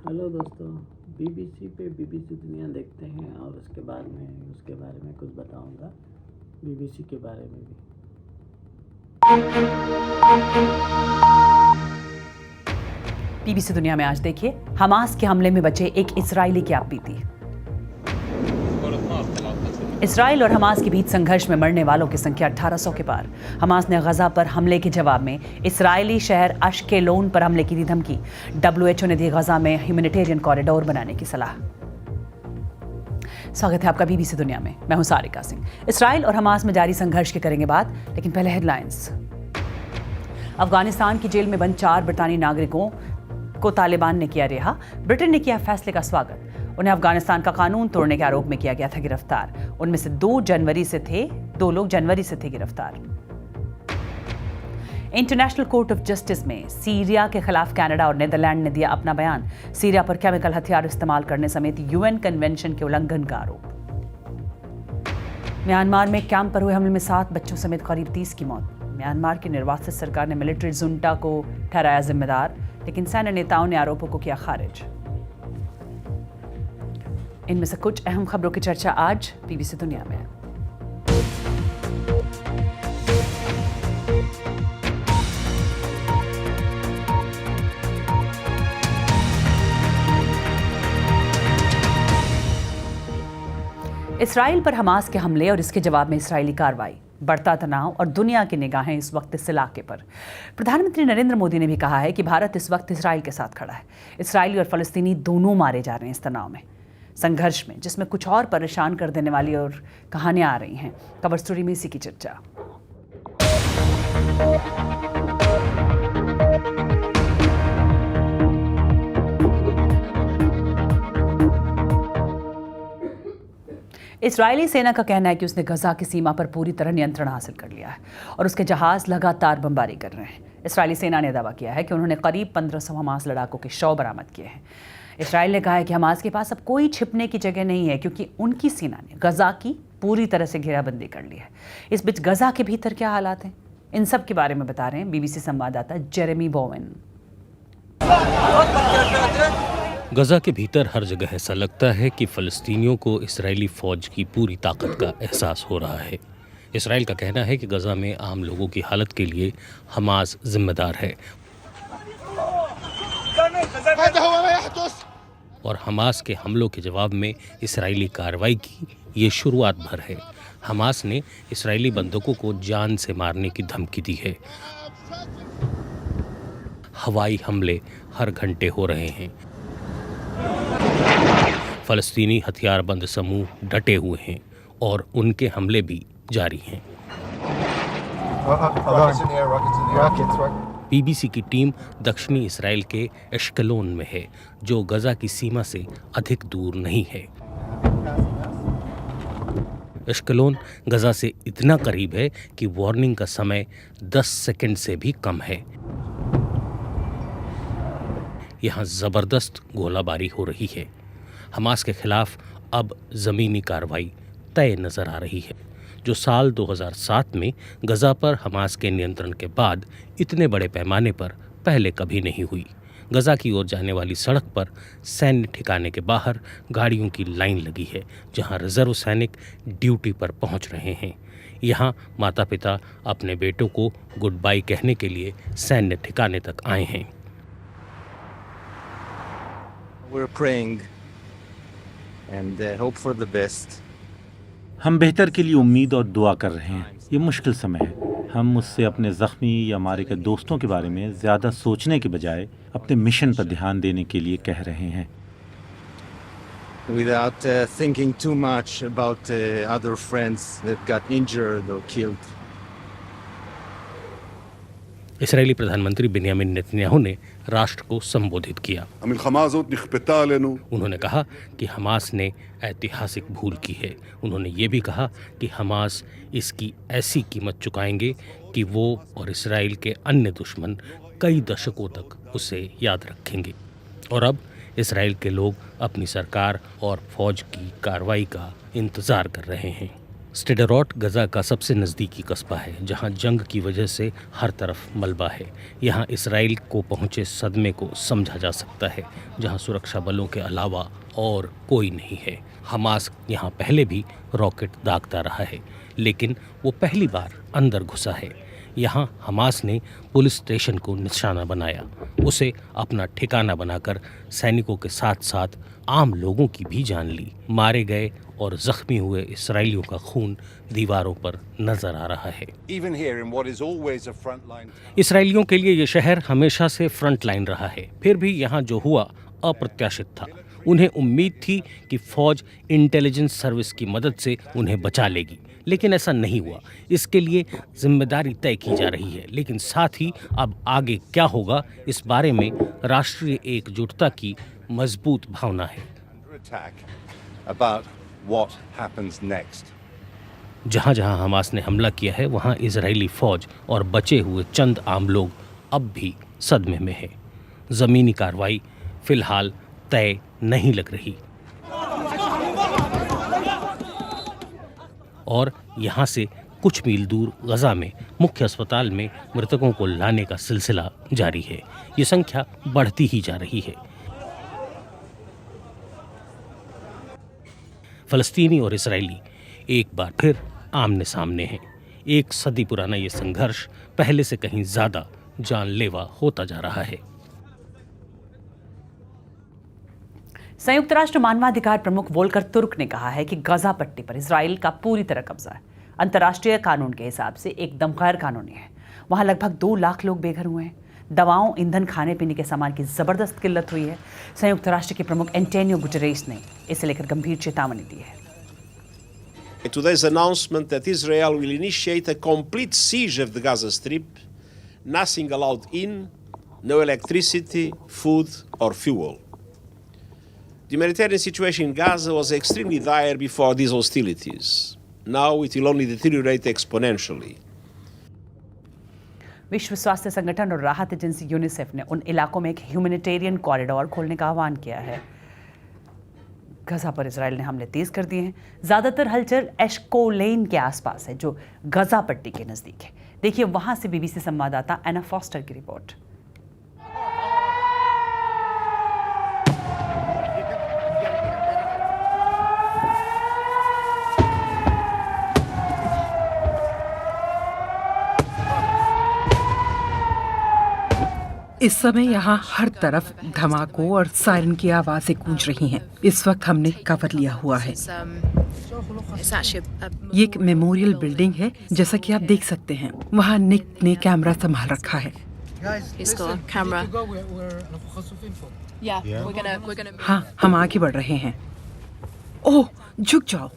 Hello दोस्तों, BBC पे BBC दुनिया देखते हैं और उसके बारे में कुछ बताऊंगा बीबीसी के बारे में भी। बीबीसी दुनिया में आज देखिए, हमास के हमले में बचे एक इजरायली की आप बीती। इसराइल और हमास के बीच संघर्ष में मरने वालों की संख्या 1800 के पार। हमास ने गजा पर हमले के जवाब में इस्राएली शहर अश्केलोन पर हमले की दी धमकी। WHO ने दी गजा में ह्यूमैनिटेरियन कॉरिडोर बनाने की सलाह। स्वागत है आपका बीबीसी दुनिया में। मैं हूं सारिका सिंह। इसराइल और हमास में जारी संघर्ष की करेंगे बात, लेकिन पहले हेडलाइंस। अफगानिस्तान की जेल में बंद 4 ब्रितानी नागरिकों को तालिबान ने किया रिहा। ब्रिटेन ने किया फैसले का स्वागत। उन्हें अफगानिस्तान का कानून तोड़ने के आरोप में किया गया था गिरफ्तार। उनमें से 2 लोग जनवरी से थे गिरफ्तार। इंटरनेशनल कोर्ट ऑफ जस्टिस में सीरिया के खिलाफ कनाडा और नीदरलैंड ने दिया अपना बयान। सीरिया पर केमिकल हथियार इस्तेमाल करने समेत UN कन्वेंशन के उल्लंघन का आरोप। म्यांमार में कैंप पर हुए हमले में 7 बच्चों समेत करीब 30 की मौत। म्यांमार की निर्वासित सरकार ने मिलिट्री जुंटा को ठहराया जिम्मेदार, लेकिन सैन्य नेताओं ने आरोपों को किया खारिज। इनमें से कुछ अहम खबरों की चर्चा आज बीबीसी दुनिया में। इसराइल पर हमास के हमले और इसके जवाब में इसराइली कार्रवाई, बढ़ता तनाव और दुनिया की निगाहें इस वक्त इस इलाके पर। प्रधानमंत्री नरेंद्र मोदी ने भी कहा है कि भारत इस वक्त इसराइल के साथ खड़ा है। इसराइली और फलस्तीनी दोनों मारे जा रहे हैं इस तनाव में, संघर्ष में, जिसमें कुछ और परेशान कर देने वाली और कहानियां आ रही हैं। कवर स्टोरी में इसी की चर्चा। इस्राएली सेना का कहना है कि उसने गजा की सीमा पर पूरी तरह नियंत्रण हासिल कर लिया है और उसके जहाज लगातार बमबारी कर रहे हैं। इस्राएली सेना ने दावा किया है कि उन्होंने करीब 1500 हमास लड़ाकों के शव बरामद किए हैं। इस्राएल ने कहा है कि हमास के पास अब कोई छिपने की जगह नहीं है, क्योंकि उनकी सेना ने गजा की पूरी तरह से घेराबंदी कर ली है। इस बीच गजा के भीतर क्या हालात हैं, इन सब के बारे में बता रहे हैं बीबीसी संवाददाता जेरेमी बोवेन। गजा के भीतर हर जगह ऐसा लगता है कि फ़लस्तीनियों को इजरायली फ़ौज की पूरी ताकत का एहसास हो रहा है। इसराइल का कहना है कि गजा में आम लोगों की हालत के लिए हमास जिम्मेदार है और हमास के हमलों के जवाब में इसराइली कार्रवाई की ये शुरुआत भर है। हमास ने इसराइली बंधकों को जान से मारने की धमकी दी है। हवाई हमले हर घंटे हो रहे हैं। फ़लस्तीनी हथियारबंद समूह डटे हुए हैं और उनके हमले भी जारी हैं। बीबीसी की टीम दक्षिणी इसराइल के एश्केलोन में है, जो गजा की सीमा से अधिक दूर नहीं है। एश्केलोन गजा से इतना करीब है कि वार्निंग का समय 10 सेकंड से भी कम है। यहाँ जबरदस्त गोलाबारी हो रही है। हमास के खिलाफ अब ज़मीनी कार्रवाई तय नज़र आ रही है, जो साल 2007 में गजा पर हमास के नियंत्रण के बाद इतने बड़े पैमाने पर पहले कभी नहीं हुई। गजा की ओर जाने वाली सड़क पर सैन्य ठिकाने के बाहर गाड़ियों की लाइन लगी है, जहां रिजर्व सैनिक ड्यूटी पर पहुंच रहे हैं। यहाँ माता पिता अपने बेटों को गुड बाय कहने के लिए सैन्य ठिकाने तक आए हैं। We're praying and hope for the best. हम बेहतर के लिए उम्मीद और दुआ कर रहे हैं। ये मुश्किल समय है। हम उससे अपने ज़ख्मी या मारे गए दोस्तों के बारे में ज़्यादा सोचने के बजाय अपने मिशन पर ध्यान देने के लिए कह रहे हैं। Without thinking too much about other friends that got injured or killed. Israeli प्रधानमंत्री बेंयामिन नेतन्याहू ने राष्ट्र को संबोधित किया। उन्होंने कहा कि हमास ने ऐतिहासिक भूल की है। उन्होंने ये भी कहा कि हमास इसकी ऐसी कीमत चुकाएंगे कि वो और इसराइल के अन्य दुश्मन कई दशकों तक उसे याद रखेंगे। और अब इसराइल के लोग अपनी सरकार और फौज की कार्रवाई का इंतज़ार कर रहे हैं। स्टेडरोट गजा का सबसे नज़दीकी कस्बा है जहां जंग की वजह से हर तरफ मलबा है। यहां इसराइल को पहुंचे सदमे को समझा जा सकता है, जहां सुरक्षा बलों के अलावा और कोई नहीं है। हमास यहां पहले भी रॉकेट दागता रहा है, लेकिन वो पहली बार अंदर घुसा है। यहाँ हमास ने पुलिस स्टेशन को निशाना बनाया, उसे अपना ठिकाना बनाकर सैनिकों के साथ साथ आम लोगों की भी जान ली। मारे गए और जख्मी हुए इसराइलियों का खून दीवारों पर नजर आ रहा है। इसराइलियों के लिए ये शहर हमेशा से फ्रंट लाइन रहा है, फिर भी यहाँ जो हुआ अप्रत्याशित था। उन्हें उम्मीद थी कि फौज इंटेलिजेंस सर्विस की मदद से उन्हें बचा लेगी, लेकिन ऐसा नहीं हुआ। इसके लिए जिम्मेदारी तय की जा रही है, लेकिन साथ ही अब आगे क्या होगा इस बारे में राष्ट्रीय एकजुटता की मजबूत भावना है। जहां जहां हमास ने हमला किया है वहां इजरायली फौज और बचे हुए चंद आम लोग अब भी सदमे में है। जमीनी कार्रवाई फिलहाल तय नहीं लग रही और यहाँ से कुछ मील दूर गजा में मुख्य अस्पताल में मृतकों को लाने का सिलसिला जारी है। ये संख्या बढ़ती ही जा रही है। फलस्तीनी और इसराइली एक बार फिर आमने सामने हैं। एक सदी पुराना ये संघर्ष पहले से कहीं ज्यादा जानलेवा होता जा रहा है। संयुक्त राष्ट्र मानवाधिकार प्रमुख वोल्कर तुर्क ने कहा है कि गजा पट्टी पर इजराइल का पूरी तरह कब्जा है। अंतर्राष्ट्रीय कानून के हिसाब से एकदम गैर कानूनी है। वहां लगभग 2 लाख लोग बेघर हुए हैं। दवाओं, ईंधन, खाने पीने के सामान की जबरदस्त किल्लत हुई है। संयुक्त राष्ट्र के प्रमुख एंटोनियो गुटेरेस ने इसे लेकर गंभीर चेतावनी दी है। Today's announcement that Israel will initiate a complete siege of the Gaza Strip, nothing allowed in, no electricity, food or fuel. The humanitarian situation in Gaza was extremely dire before these hostilities. Now it will only deteriorate exponentially. विश्व स्वास्थ्य संगठन और राहत agency UNICEF ने उन इलाकों में एक ह्यूमैनिटेरियन कॉरिडोर खोलने का आह्वान किया है। गजा पर इजराइल ने हमले तेज कर दिए हैं। ज्यादातर हलचल एशकोलेन के आसपास है, जो गजा पट्टी के नजदीक है। देखिए वहां से बीबीसी संवाददाता एना फॉस्टर की रिपोर्ट। इस समय यहाँ हर तरफ धमाकों और सायरन की आवाजें गूंज रही हैं। इस वक्त हमने कवर लिया हुआ है। ये एक मेमोरियल बिल्डिंग है, जैसा कि आप देख सकते हैं। वहाँ निक ने कैमरा संभाल रखा है। हाँ, हम आगे बढ़ रहे हैं। ओह, झुक जाओ।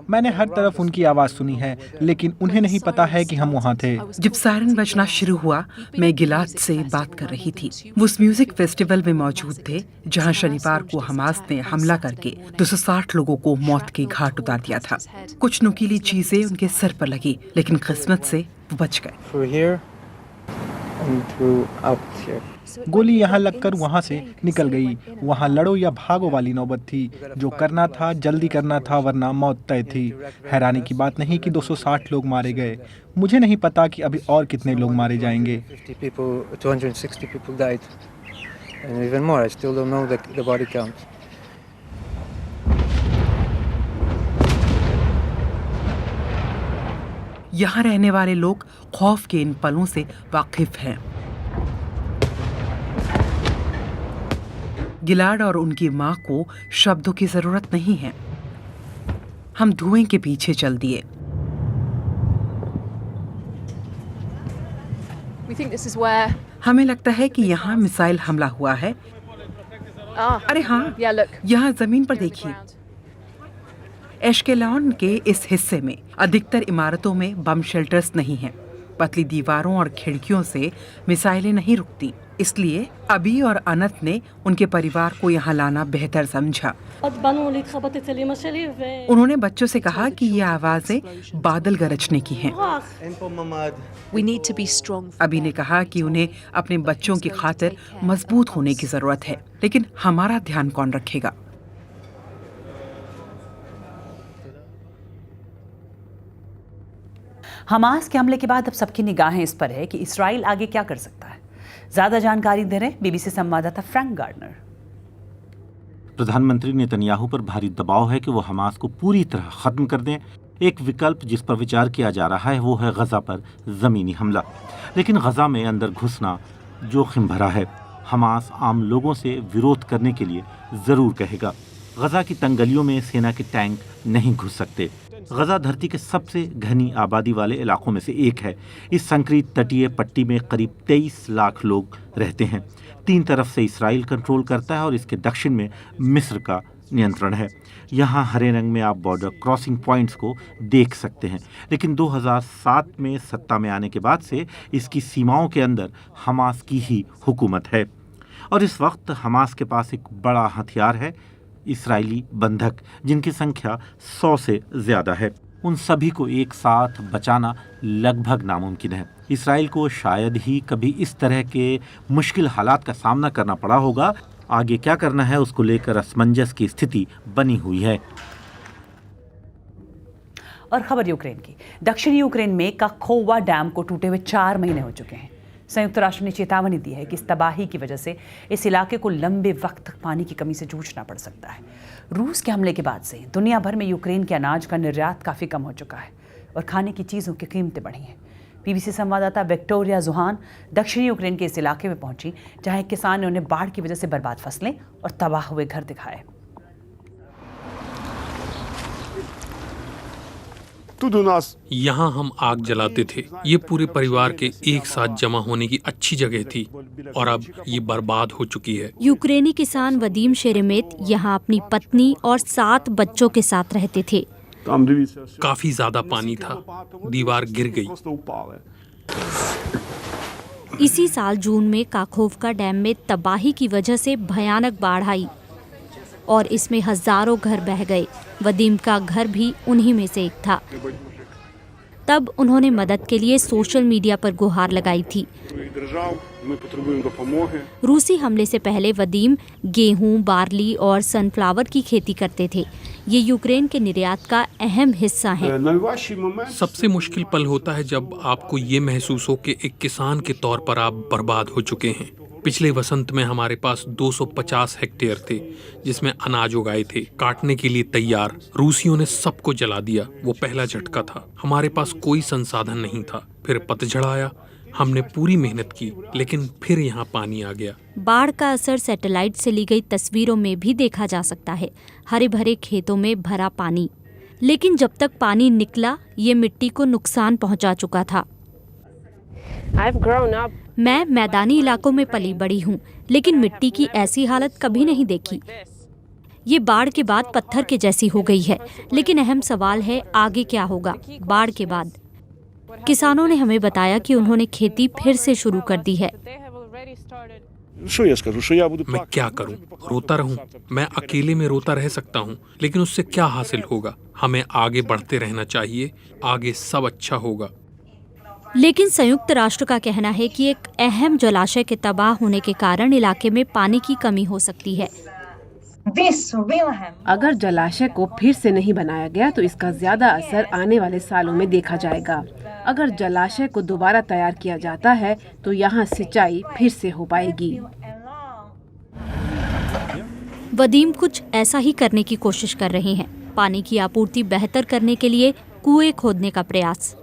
मैंने हर तरफ उनकी आवाज सुनी है, लेकिन उन्हें नहीं पता है कि हम वहाँ थे। जब सायरन बजना शुरू हुआ, मैं गिलाद से बात कर रही थी। वो उस म्यूजिक फेस्टिवल में मौजूद थे जहाँ शनिवार को हमास ने हमला करके 260 लोगों को मौत के घाट उतार दिया था। कुछ नुकीली चीजें उनके सर पर लगी, लेकिन किस्मत से वो बच गए। गोली यहाँ लगकर वहाँ से निकल गई। वहाँ लड़ो या भागो वाली नौबत थी। जो करना था जल्दी करना था, वरना मौत तय थी। हैरानी की बात नहीं कि 260 लोग मारे गए। मुझे नहीं पता कि अभी और कितने लोग मारे जाएंगे। यहाँ रहने वाले लोग खौफ के इन पलों से वाकिफ हैं। गिलाड और उनकी माँ को शब्दों की जरूरत नहीं है। हम धुएं के पीछे चल दिए। हमें लगता है कि यहाँ मिसाइल हमला हुआ है। अरे हाँ, यहाँ जमीन पर देखिए। एशकेलॉन के इस हिस्से में अधिकतर इमारतों में बम शेल्टर्स नहीं हैं। पतली दीवारों और खिड़कियों से मिसाइलें नहीं रुकती। इसलिए अबी और अनत ने उनके परिवार को यहाँ लाना बेहतर समझा। उन्होंने बच्चों से कहा कि ये आवाजें बादल गरजने की हैं। अबी ने कहा कि उन्हें अपने बच्चों की खातिर मजबूत होने की जरूरत है, लेकिन हमारा ध्यान कौन रखेगा? हमास के हमले के बाद अब सबकी निगाहें इस पर है कि इसराइल आगे क्या कर सकता है। ज्यादा जानकारी दे रहे बीबीसी संवाददाता फ्रैंक गार्डनर। प्रधानमंत्री नेतन्याहू पर भारी दबाव है कि वो हमास को पूरी तरह खत्म कर दें। एक विकल्प जिस पर विचार किया जा रहा है वो है गजा पर जमीनी हमला, लेकिन गजा में अंदर घुसना जोखिम भरा है। हमास आम लोगों से विरोध करने के लिए जरूर कहेगा। गजा की तंगलियों में सेना के टैंक नहीं घुस सकते। गजा धरती के सबसे घनी आबादी वाले इलाकों में से एक है। इस संकरित तटीय पट्टी में करीब 23 लाख लोग रहते हैं। 3 तरफ से इसराइल कंट्रोल करता है और इसके दक्षिण में मिस्र का नियंत्रण है। यहाँ हरे रंग में आप बॉर्डर क्रॉसिंग पॉइंट्स को देख सकते हैं, लेकिन 2007 में सत्ता में आने के बाद से इसकी सीमाओं के अंदर हमास की ही हुकूमत है। और इस वक्त हमास के पास एक बड़ा हथियार है, इसराइली बंधक, जिनकी संख्या 100 से ज़्यादा है। उन सभी को एक साथ बचाना लगभग नामुमकिन है। इसराइल को शायद ही कभी इस तरह के मुश्किल हालात का सामना करना पड़ा होगा। आगे क्या करना है उसको लेकर असमंजस की स्थिति बनी हुई है। और खबर यूक्रेन की। दक्षिणी यूक्रेन में काखोवा डैम को टूटे हुए 4 महीने हो चुके हैं। संयुक्त राष्ट्र ने चेतावनी दी है कि इस तबाही की वजह से इस इलाके को लंबे वक्त तक पानी की कमी से जूझना पड़ सकता है। रूस के हमले के बाद से दुनिया भर में यूक्रेन के अनाज का निर्यात काफ़ी कम हो चुका है और खाने की चीज़ों की कीमतें बढ़ी हैं। बीबीसी संवाददाता विक्टोरिया जुहान दक्षिणी यूक्रेन के इस इलाके में पहुंची, जहां एक किसान ने उन्हें बाढ़ की वजह से बर्बाद फसलें और तबाह हुए घर दिखाए। यहाँ हम आग जलाते थे। ये पूरे परिवार के एक साथ जमा होने की अच्छी जगह थी और अब ये बर्बाद हो चुकी है। यूक्रेनी किसान वदीम शेरेमेत यहाँ अपनी पत्नी और 7 बच्चों के साथ रहते थे। काफी ज्यादा पानी था, दीवार गिर गई। इसी साल जून में काखोवका डैम में तबाही की वजह से भयानक बाढ़ आई और इसमें हजारों घर बह गए। वदीम का घर भी उन्हीं में से एक था। तब उन्होंने मदद के लिए सोशल मीडिया पर गुहार लगाई थी। रूसी हमले से पहले वदीम गेहूं, बार्ली और सनफ्लावर की खेती करते थे। ये यूक्रेन के निर्यात का अहम हिस्सा है। सबसे मुश्किल पल होता है जब आपको ये महसूस हो कि एक किसान के तौर पर आप बर्बाद हो चुके हैं। पिछले वसंत में हमारे पास 250 हेक्टेयर थे जिसमें अनाज उगाए थे, काटने के लिए तैयार। रूसियों ने सबको जला दिया। वो पहला झटका था। हमारे पास कोई संसाधन नहीं था। फिर पतझड़ आया। हमने पूरी मेहनत की, लेकिन फिर यहाँ पानी आ गया। बाढ़ का असर सैटेलाइट से ली गई तस्वीरों में भी देखा जा सकता है। हरे भरे खेतों में भरा पानी, लेकिन जब तक पानी निकला ये मिट्टी को नुकसान पहुँचा चुका था। मैं मैदानी इलाकों में पली बड़ी हूँ, लेकिन मिट्टी की ऐसी हालत कभी नहीं देखी। ये बाढ़ के बाद पत्थर के जैसी हो गई है। लेकिन अहम सवाल है आगे क्या होगा बाढ़ के बाद। किसानों ने हमें बताया कि उन्होंने खेती फिर से शुरू कर दी है। मैं क्या करूं? रोता रहूं? मैं अकेले में रोता रह सकता हूं, लेकिन उससे क्या हासिल होगा? हमें आगे बढ़ते रहना चाहिए। आगे सब अच्छा होगा। लेकिन संयुक्त राष्ट्र का कहना है कि एक अहम जलाशय के तबाह होने के कारण इलाके में पानी की कमी हो सकती है। अगर जलाशय को फिर से नहीं बनाया गया तो इसका ज्यादा असर आने वाले सालों में देखा जाएगा। अगर जलाशय को दोबारा तैयार किया जाता है तो यहाँ सिंचाई फिर से हो पाएगी। वदीम कुछ ऐसा ही करने की कोशिश कर रहे हैं। पानी की आपूर्ति बेहतर करने के लिए कुएं खोदने का प्रयास।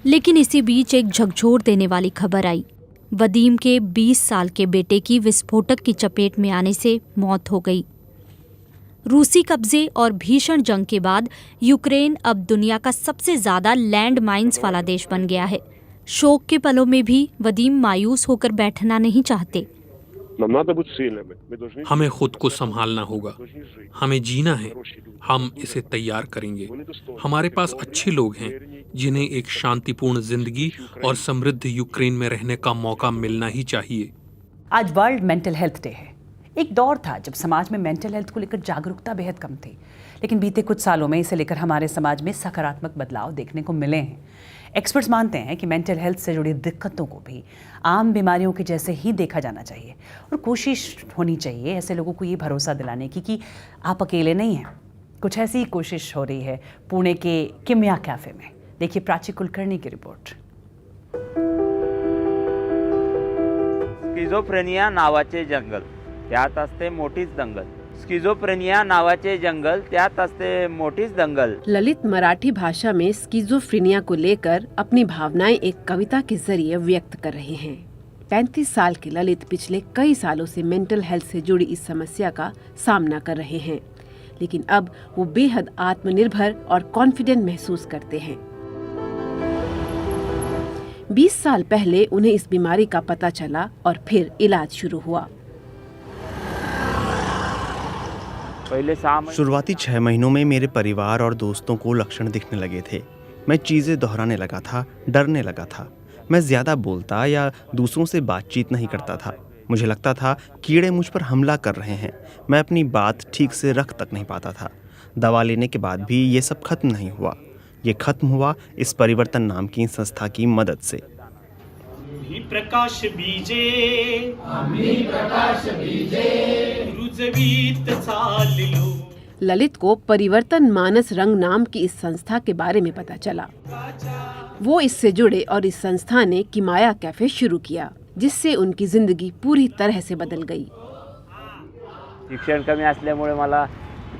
लेकिन इसी बीच एक झकझोर देने वाली खबर आई। वदीम के 20 साल के बेटे की विस्फोटक की चपेट में आने से मौत हो गई। रूसी कब्जे और भीषण जंग के बाद यूक्रेन अब दुनिया का सबसे ज्यादा लैंड माइंस वाला देश बन गया है। शोक के पलों में भी वदीम मायूस होकर बैठना नहीं चाहते। हमें खुद को संभालना होगा। हमें जीना है। हम इसे तैयार करेंगे। हमारे पास अच्छे लोग हैं जिन्हें एक शांतिपूर्ण जिंदगी और समृद्ध यूक्रेन में रहने का मौका मिलना ही चाहिए। आज वर्ल्ड मेंटल हेल्थ डे है। एक दौर था जब समाज में मेंटल हेल्थ को लेकर जागरूकता बेहद कम थी, लेकिन बीते कुछ सालों में इसे लेकर हमारे समाज में सकारात्मक बदलाव देखने को मिले हैं। एक्सपर्ट्स मानते हैं कि मेंटल हेल्थ से जुड़ी दिक्कतों को भी आम बीमारियों के जैसे ही देखा जाना चाहिए और कोशिश होनी चाहिए ऐसे लोगों को ये भरोसा दिलाने की कि आप अकेले नहीं हैं। कुछ ऐसी ही कोशिश हो रही है पुणे के किमिया कैफे में। देखिए प्राची कुलकर्णी की रिपोर्ट। स्किझोफ्रेनिया नावाचे जंगल, त्यात असते मोठीच दंगल. स्किझोफ्रेनिया नावाचे जंगल, त्यात असते मोठीच दंगल. ललित मराठी भाषा में स्किज़ोफ्रेनिया को लेकर अपनी भावनाएं एक कविता के जरिए व्यक्त कर रहे हैं। 35 साल के ललित पिछले कई सालों से मेंटल हेल्थ से जुड़ी इस समस्या का सामना कर रहे हैं, लेकिन अब वो बेहद आत्मनिर्भर और कॉन्फिडेंट महसूस करते हैं। 20 साल पहले उन्हें इस बीमारी का पता चला और फिर इलाज शुरू हुआ। शुरुआती 6 महीनों में मेरे परिवार और दोस्तों को लक्षण दिखने लगे थे। मैं चीज़ें दोहराने लगा था, डरने लगा था। मैं ज़्यादा बोलता या दूसरों से बातचीत नहीं करता था। मुझे लगता था कीड़े मुझ पर हमला कर रहे हैं। मैं अपनी बात ठीक से रख तक नहीं पाता था। दवा लेने के बाद भी ये सब खत्म नहीं हुआ। ये खत्म हुआ इस परिवर्तन नाम की संस्था की मदद से। प्रकाश बीजे रुजवीत चाललो। ललित को परिवर्तन मानस रंग नाम की इस संस्था के बारे में पता चला। वो इससे जुड़े और इस संस्था ने किमाया कैफे शुरू किया, जिससे उनकी जिंदगी पूरी तरह से बदल गई। शिक्षण कमी असल्यामुळे मला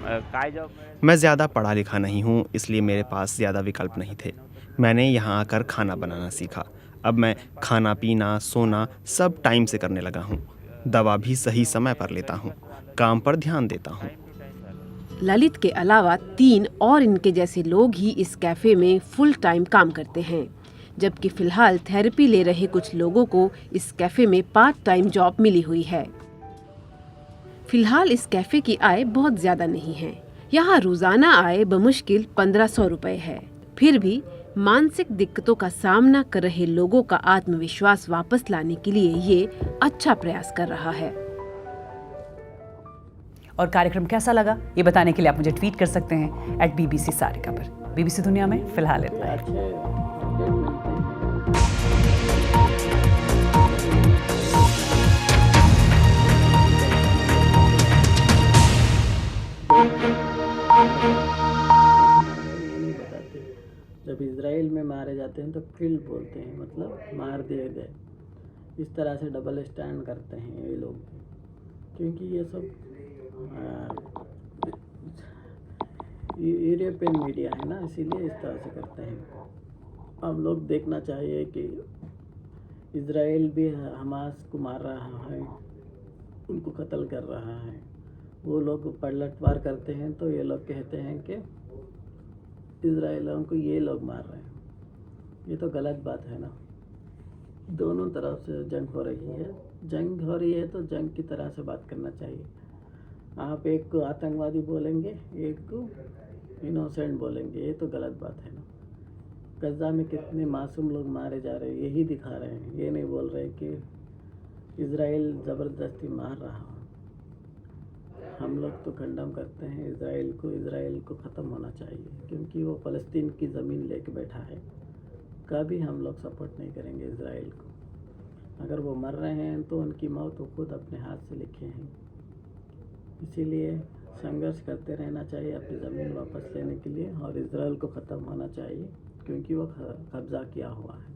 काय जॉब। मैं ज़्यादा पढ़ा लिखा नहीं हूँ, इसलिए मेरे पास ज़्यादा विकल्प नहीं थे। मैंने यहाँ आकर खाना बनाना सीखा। अब मैं खाना पीना सोना सब टाइम से करने लगा हूँ। दवा भी सही समय पर लेता हूँ। काम पर ध्यान देता हूँ। ललित के अलावा 3 और इनके जैसे लोग ही इस कैफे में फुल टाइम काम करते हैं, जबकि फिलहाल थेरेपी ले रहे कुछ लोगों को इस कैफे में पार्ट टाइम जॉब मिली हुई है। फिलहाल इस कैफे की आय बहुत ज्यादा नहीं है। यहाँ रोजाना आय बमुश्किल 1500 रुपए है। फिर भी मानसिक दिक्कतों का सामना कर रहे लोगों का आत्मविश्वास वापस लाने के लिए ये अच्छा प्रयास कर रहा है। और कार्यक्रम कैसा लगा ये बताने के लिए आप मुझे ट्वीट कर सकते हैं @BBC सारिका पर। BBC दुनिया में फिलहाल इतना ही। जब इजराइल में मारे जाते हैं तो किल बोलते हैं, मतलब मार दिए गए। इस तरह से डबल स्टैंड करते हैं ये लोग, क्योंकि ये सब यूरोपियन मीडिया है ना, इसीलिए इस तरह से करते हैं। अब लोग देखना चाहिए कि इजराइल भी हमास को मार रहा है, उनको कत्ल कर रहा है। वो लोग पलटवार करते हैं तो ये लोग कहते हैं कि इजराइलियों को ये लोग मार रहे हैं। ये तो गलत बात है ना। दोनों तरफ से जंग हो रही है। जंग हो रही है तो जंग की तरह से बात करना चाहिए। आप एक को आतंकवादी बोलेंगे, एक को इनोसेंट बोलेंगे, ये तो गलत बात है ना। गजा में कितने मासूम लोग मारे जा रहे हैं, यही दिखा रहे हैं। ये नहीं बोल रहे कि इजराइल ज़बरदस्ती मार रहा है। हम लोग तो कंडम करते हैं इजराइल को ख़त्म होना चाहिए, क्योंकि वो फ़लस्तीन की ज़मीन लेके बैठा है। कभी हम लोग सपोर्ट नहीं करेंगे इजराइल को। अगर वो मर रहे हैं तो उनकी मौत वो खुद अपने हाथ से लिखे हैं। इसीलिए संघर्ष करते रहना चाहिए अपनी ज़मीन वापस लेने के लिए, और इजराइल को ख़त्म होना चाहिए, क्योंकि वो कब्ज़ा किया हुआ है।